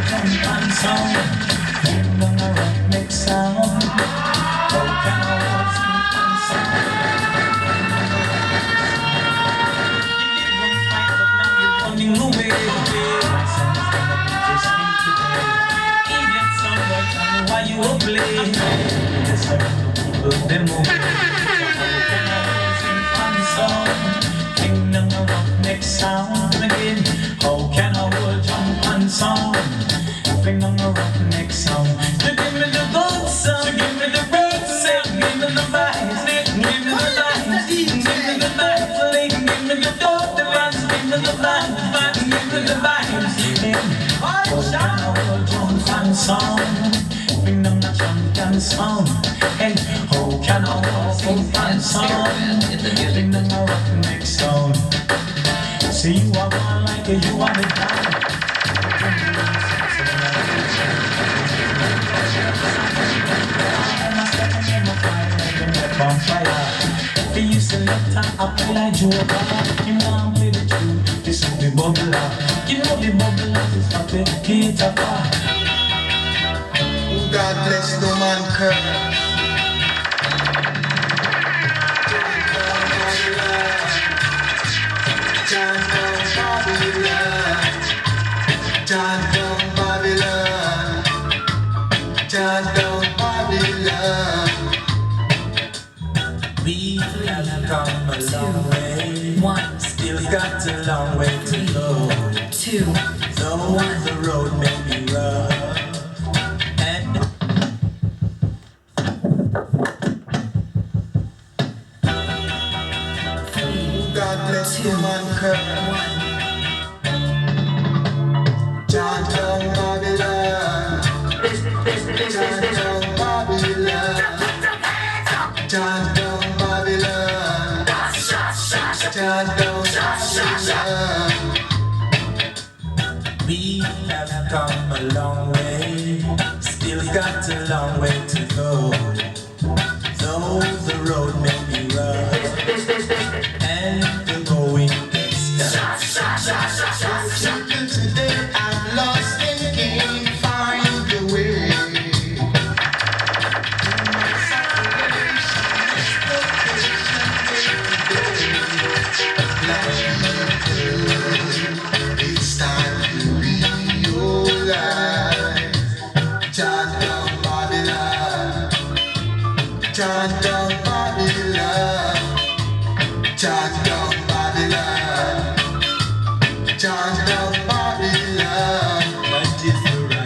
jump and sound? Bring down a rock neck sound. How can I hold sleep and sound? You did one fight, but now you're running away. My son's gonna put you sleep today. Idiot son, boy, tell me why you up late. Yes, I want the people, them move. How can I hold sleep and sound? Bring down a rock neck sound again. How can I hold jump and sound? Bring down a rock neck sound. You give me the good sound, you give me the road sound, give me the vibes, give me the vibes, give me the vibes, give me the dope, the vibes, give me the vibes, give me the vibes. How can I hold jump and sound? Bring down a jump and sound. Hey, how can I hold jump and sound? Bring down a rock neck sound. See you are one like you are the down. They used to let time I play like Joker. You know I'm play the tune. This is the bubbler. You know the bubbler is not the guitar. God bless the man curve. John down Babylon, John down Babylon, John down Babylon. We have come a long way. One, still got a long way to go. Two, though the road may be rough. And God bless the man curve. John down Babylon, John down Babylon, John down Babylon, John down Babylon. we have come a long way. Still got a long way to go. Though the road may be rough and the going gets tough. Today I'm lost and can't find the way. My salvation is it's time to realize. John down Babylon, John down Babylon, John down Babylon, John down Babylon. That is the right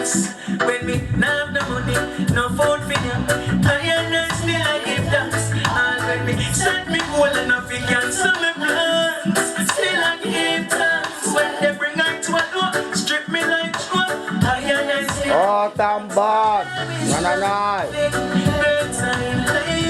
thanks. When me nah have no money, no food for you, I still I give thanks. And when me set me goal enough, you cancel me plans. Still I give thanks. When they bring night to a door, strip me like one. I still. Oh, tambor. Nananay.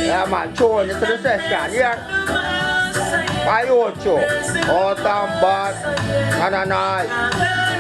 Yeah, man, tune into the session, yeah. By Ocho. Oh, tambor. Nananay.